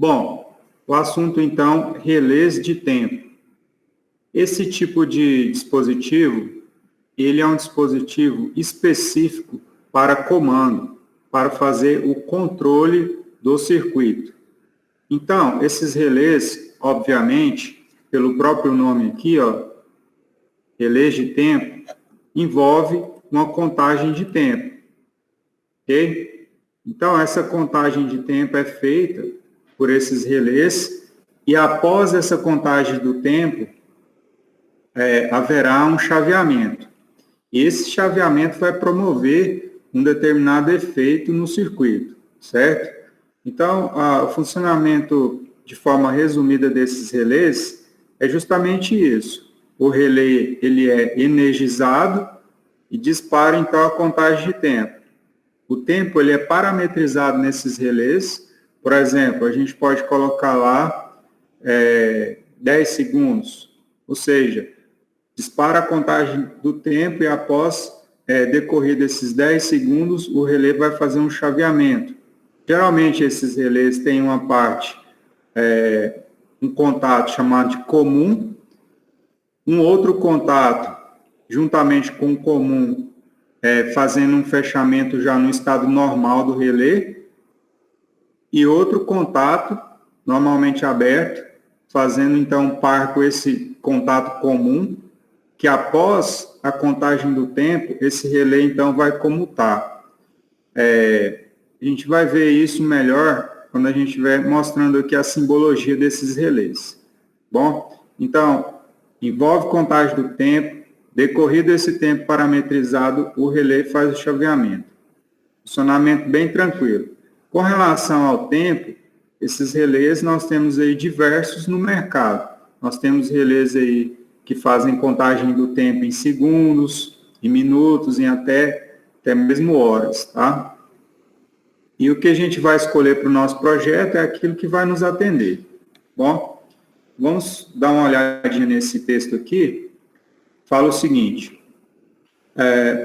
Bom, o assunto, então, relés de tempo. Esse tipo de dispositivo, ele é um dispositivo específico para comando, para fazer o controle do circuito. Então, esses relés, obviamente, pelo próprio nome aqui, ó, relés de tempo, envolve uma contagem de tempo, ok? Então, essa contagem de tempo é feita por esses relés e após essa contagem do tempo, haverá um chaveamento. E esse chaveamento vai promover um determinado efeito no circuito, certo? Então, o funcionamento de forma resumida desses relés é justamente isso. O relé ele é energizado e dispara, então, a contagem de tempo. O tempo ele é parametrizado nesses relés. Por exemplo, a gente pode colocar lá 10 segundos, ou seja, dispara a contagem do tempo e após decorrido esses 10 segundos, o relé vai fazer um chaveamento. Geralmente, esses relés têm uma parte, um contato chamado de comum, um outro contato, juntamente com o comum, fazendo um fechamento já no estado normal do relé, e outro contato, normalmente aberto, fazendo então um par com esse contato comum, que após a contagem do tempo, esse relé então vai comutar. A gente vai ver isso melhor quando a gente estiver mostrando aqui a simbologia desses relés. Bom, então, envolve contagem do tempo, decorrido esse tempo parametrizado, o relé faz o chaveamento. Funcionamento bem tranquilo. Com relação ao tempo, esses relés nós temos aí diversos no mercado. Nós temos relés aí que fazem contagem do tempo em segundos, em minutos, em até mesmo horas, tá? E o que a gente vai escolher para o nosso projeto é aquilo que vai nos atender. Bom, vamos dar uma olhadinha nesse texto aqui. Fala o seguinte: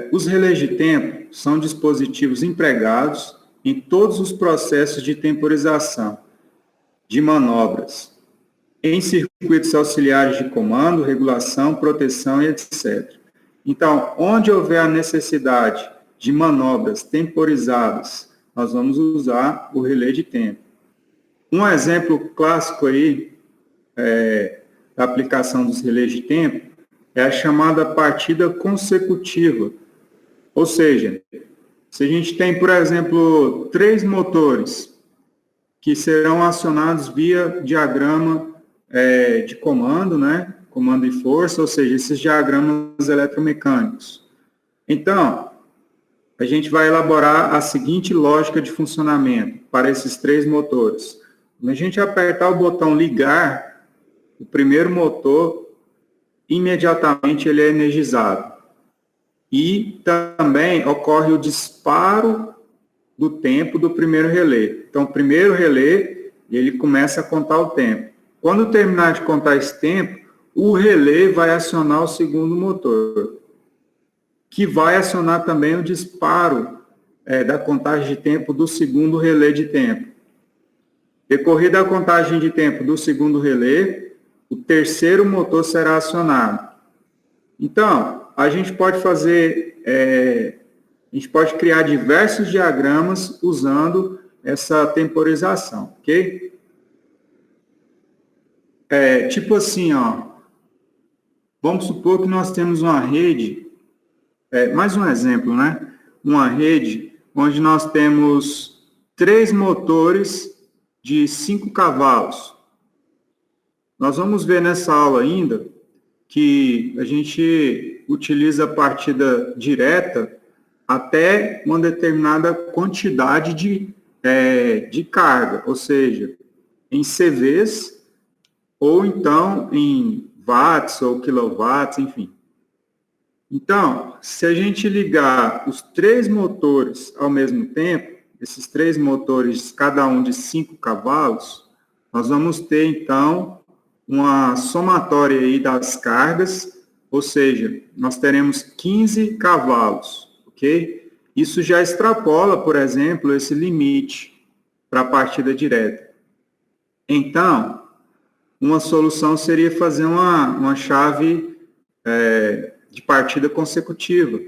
os relés de tempo são dispositivos empregados em todos os processos de temporização de manobras, em circuitos auxiliares de comando, regulação, proteção e etc. Então, onde houver a necessidade de manobras temporizadas, nós vamos usar o relé de tempo. Um exemplo clássico aí da aplicação dos relés de tempo é a chamada partida consecutiva. Ou seja, se a gente tem, por exemplo, 3 motores que serão acionados via diagrama de comando, né? Comando e força, ou seja, esses diagramas eletromecânicos. Então, a gente vai elaborar a seguinte lógica de funcionamento para esses 3 motores. Quando a gente apertar o botão ligar, o primeiro motor, imediatamente ele é energizado. E também ocorre o disparo do tempo do primeiro relé. Então, o primeiro relé, ele começa a contar o tempo. Quando terminar de contar esse tempo, o relé vai acionar o segundo motor, que vai acionar também o disparo da contagem de tempo do segundo relé de tempo. Decorrida a contagem de tempo do segundo relé, o terceiro motor será acionado. Então, a gente pode fazer, a gente pode criar diversos diagramas usando essa temporização, ok? Tipo assim, ó, vamos supor que nós temos uma rede, mais um exemplo, né? Uma rede onde nós temos 3 motores de 5 cavalos. Nós vamos ver nessa aula ainda que a gente utiliza a partida direta até uma determinada quantidade de carga, ou seja, em CVs ou então em watts ou quilowatts, enfim. Então, se a gente ligar os 3 motores ao mesmo tempo, esses 3 motores, cada um de 5 cavalos, nós vamos ter, então, uma somatória aí das cargas, ou seja, nós teremos 15 cavalos, ok? Isso já extrapola, por exemplo, esse limite para a partida direta. Então, uma solução seria fazer uma chave de partida consecutiva,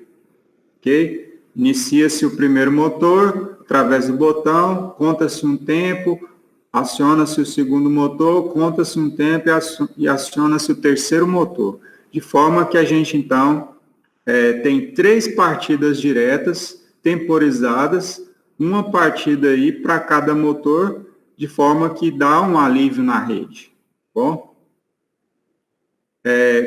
ok? Inicia-se o primeiro motor, através do botão, conta-se um tempo, aciona-se o segundo motor, conta-se um tempo e aciona-se o terceiro motor. De forma que a gente, então, tem 3 partidas diretas, temporizadas, uma partida aí para cada motor, de forma que dá um alívio na rede. Bom?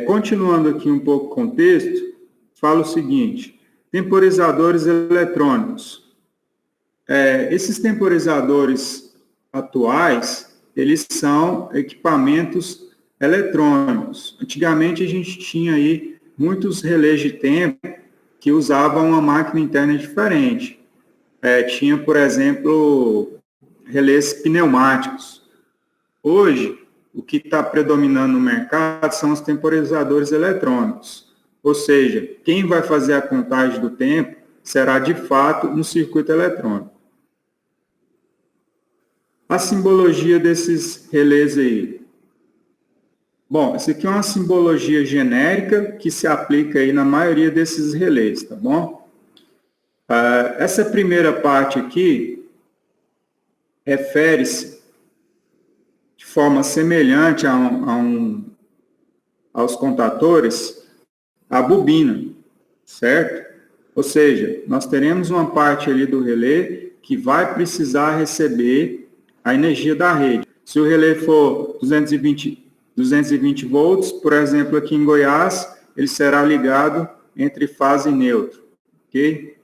Continuando aqui um pouco o contexto, fala o seguinte: temporizadores eletrônicos. Esses temporizadores atuais, eles são equipamentos eletrônicos. Antigamente a gente tinha aí muitos relés de tempo que usavam uma máquina interna diferente. Tinha, por exemplo, relés pneumáticos. Hoje, o que está predominando no mercado são os temporizadores eletrônicos. Ou seja, quem vai fazer a contagem do tempo será, de fato, um circuito eletrônico. A simbologia desses relés aí. Bom, essa aqui é uma simbologia genérica que se aplica aí na maioria desses relés, tá bom? Essa primeira parte aqui refere-se de forma semelhante aos contatores à bobina, certo? Ou seja, nós teremos uma parte ali do relé que vai precisar receber a energia da rede. Se o relé for 220 volts, por exemplo, aqui em Goiás, ele será ligado entre fase e neutro, ok?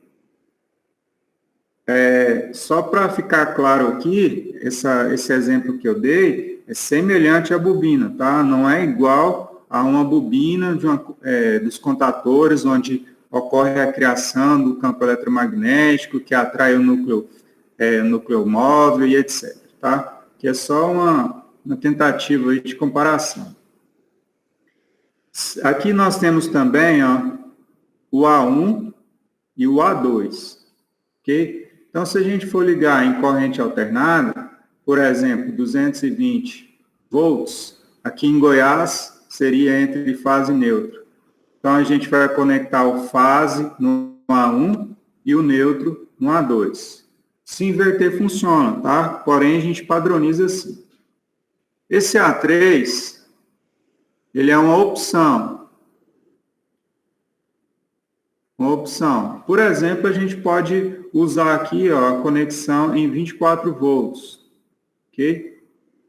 Só para ficar claro aqui, esse exemplo que eu dei é semelhante à bobina, tá? Não é igual a uma bobina dos contatores, onde ocorre a criação do campo eletromagnético, que atrai o núcleo móvel e etc. Tá? Que é só uma tentativa aí de comparação. Aqui nós temos também o A1 e o A2. Ok? Então, se a gente for ligar em corrente alternada, por exemplo, 220 volts, aqui em Goiás seria entre fase e neutro. Então, a gente vai conectar o fase no A1 e o neutro no A2. Se inverter, funciona, tá? Porém, a gente padroniza assim. Esse A3, ele é uma opção. Uma opção. Por exemplo, a gente pode usar aqui a conexão em 24 volts. Ok?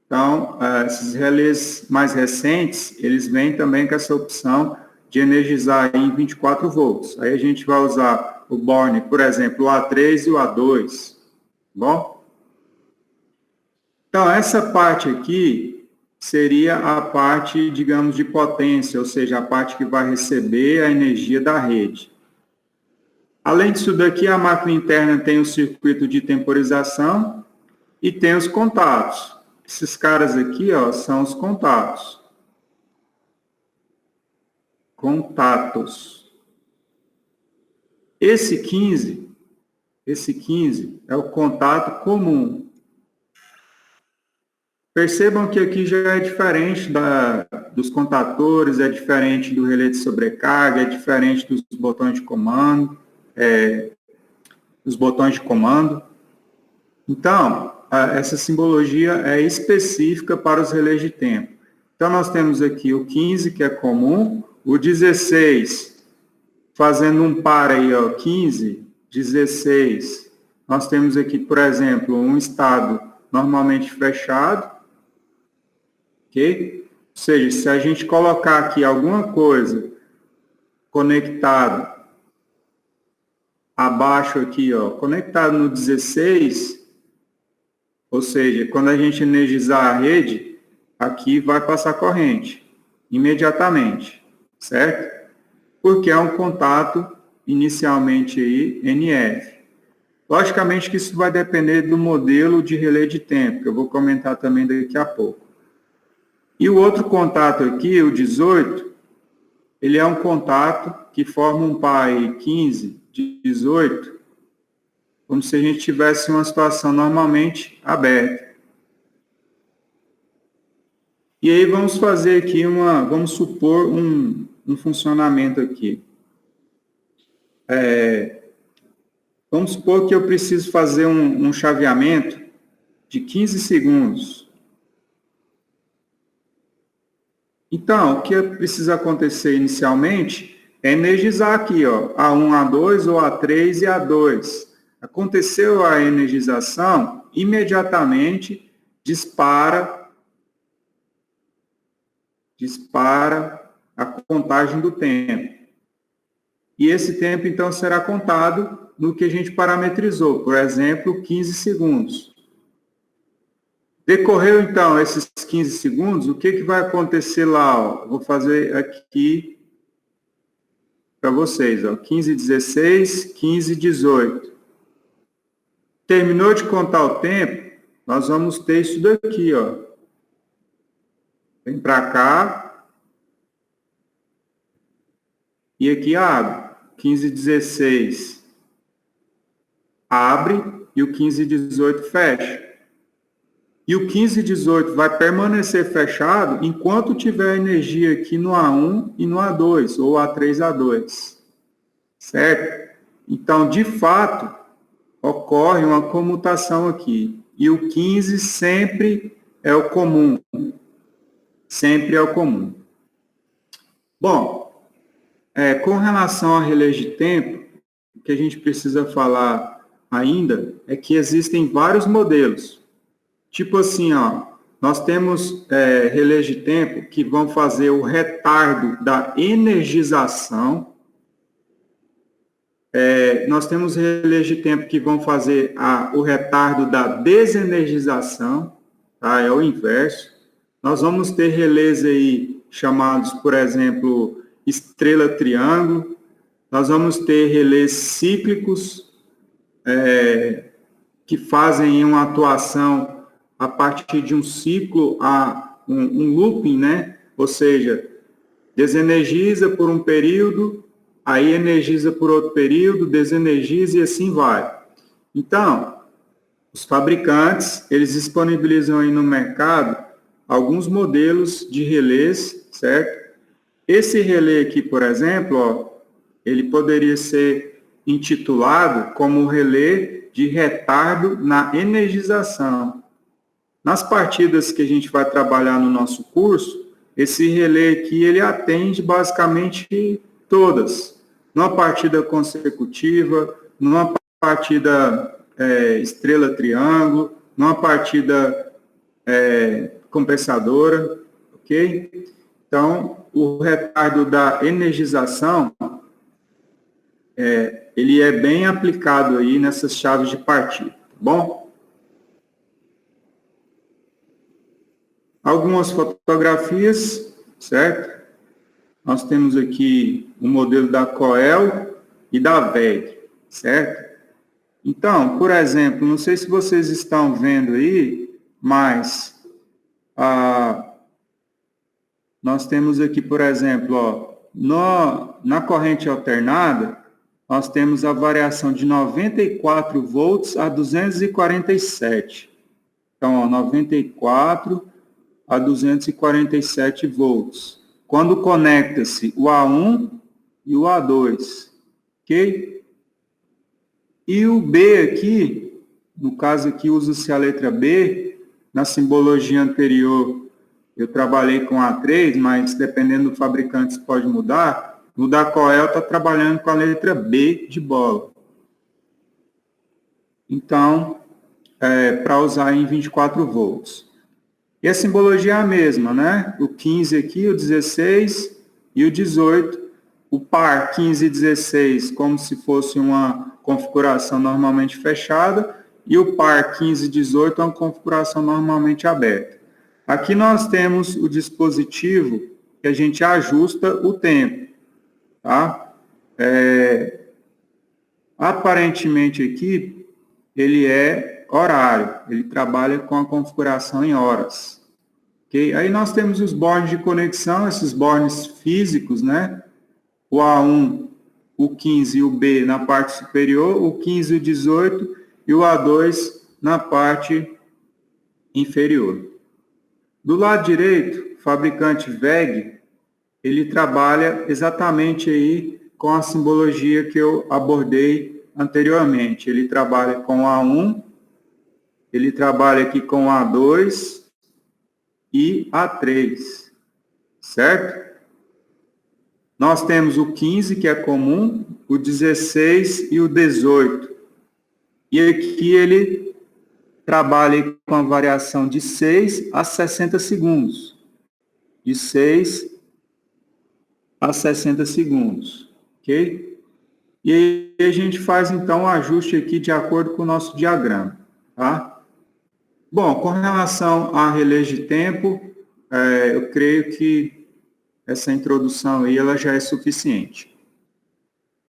Então, esses relés mais recentes, eles vêm também com essa opção de energizar em 24 volts. Aí a gente vai usar o borne, por exemplo, o A3 e o A2. Bom? Então, essa parte aqui seria a parte, digamos, de potência, ou seja, a parte que vai receber a energia da rede. Além disso daqui, a máquina interna tem o circuito de temporização e tem os contatos. Esses caras aqui, são os contatos. Contatos. Esse 15 é o contato comum. Percebam que aqui já é diferente dos contatores, é diferente do relé de sobrecarga, é diferente dos botões de comando. Então, essa simbologia é específica para os relés de tempo. Então, nós temos aqui o 15, que é comum, o 16, fazendo um par aí, 15, 16. Nós temos aqui, por exemplo, um estado normalmente fechado, ok? Ou seja, se a gente colocar aqui alguma coisa conectado abaixo aqui, conectado no 16, ou seja, quando a gente energizar a rede, aqui vai passar corrente, imediatamente, certo? Porque é um contato, inicialmente aí, NF. Logicamente que isso vai depender do modelo de relé de tempo, que eu vou comentar também daqui a pouco. E o outro contato aqui, o 18, ele é um contato que forma um par aí, 15, 18, como se a gente tivesse uma situação normalmente aberta. E aí vamos fazer aqui vamos supor um funcionamento aqui. Vamos supor que eu preciso fazer um chaveamento de 15 segundos. Então, o que precisa acontecer inicialmente é energizar aqui, ó, A1, A2 ou A3 e A2. Aconteceu a energização, imediatamente dispara a contagem do tempo. E esse tempo, então, será contado no que a gente parametrizou, por exemplo, 15 segundos. Decorreu, então, esses 15 segundos, o que vai acontecer lá? Ó? Vou fazer aqui para vocês, ó, 15, 16, 15, 18. Terminou de contar o tempo, nós vamos ter isso daqui, ó. Vem para cá. E aqui abre. 15, 16 abre e o 15, 18 fecha. E o 15 e 18 vai permanecer fechado enquanto tiver energia aqui no A1 e no A2, ou A3, A2. Certo? Então, de fato, ocorre uma comutação aqui. E o 15 sempre é o comum. Sempre é o comum. Bom, com relação a relés de tempo, o que a gente precisa falar ainda é que existem vários modelos. Tipo assim, ó, nós temos relés de tempo que vão fazer o retardo da energização. Nós temos relés de tempo que vão fazer o retardo da desenergização, tá? É o inverso. Nós vamos ter relés aí chamados, por exemplo, estrela-triângulo. Nós vamos ter relés cíclicos, que fazem uma atuação a partir de um ciclo, um looping, né? Ou seja, desenergiza por um período, aí energiza por outro período, desenergiza e assim vai. Então, os fabricantes, eles disponibilizam aí no mercado alguns modelos de relés, certo? Esse relé aqui, por exemplo, ó, ele poderia ser intitulado como relé de retardo na energização. Nas partidas que a gente vai trabalhar no nosso curso, esse relé aqui, ele atende basicamente todas. Numa partida consecutiva, numa partida estrela-triângulo, numa partida compensadora, ok? Então, o retardo da energização, ele é bem aplicado aí nessas chaves de partida, tá bom? Algumas fotografias, certo? Nós temos aqui o modelo da Coel e da WEG, certo? Então, por exemplo, não sei se vocês estão vendo aí, mas nós temos aqui, por exemplo, ó, na corrente alternada, nós temos a variação de 94 volts a 247. Então, ó, 94 a 247 volts. Quando conecta-se o A1 e o A2, ok? E o B aqui, no caso aqui usa-se a letra B, na simbologia anterior eu trabalhei com A3, mas dependendo do fabricante isso pode mudar. No da Coel está trabalhando com a letra B de bola. Então, para usar em 24 volts. E a simbologia é a mesma, né? O 15 aqui, o 16 e o 18. O par 15 e 16 como se fosse uma configuração normalmente fechada. E o par 15 e 18 é uma configuração normalmente aberta. Aqui nós temos o dispositivo que a gente ajusta o tempo. Tá? Aparentemente aqui, ele é horário. Ele trabalha com a configuração em horas. Okay? Aí nós temos os bornes de conexão, esses bornes físicos, né? O A1, o 15 e o B na parte superior, o 15 e o 18 e o A2 na parte inferior. Do lado direito, o fabricante WEG, ele trabalha exatamente aí com a simbologia que eu abordei anteriormente. Ele trabalha com A1, ele trabalha aqui com A2 e A3, certo? Nós temos o 15, que é comum, o 16 e o 18. E aqui ele trabalha com a variação de 6 a 60 segundos. De 6 a 60 segundos, ok? E aí a gente faz, então, o ajuste aqui de acordo com o nosso diagrama, tá? Bom, com relação a relés de tempo, eu creio que essa introdução aí ela já é suficiente.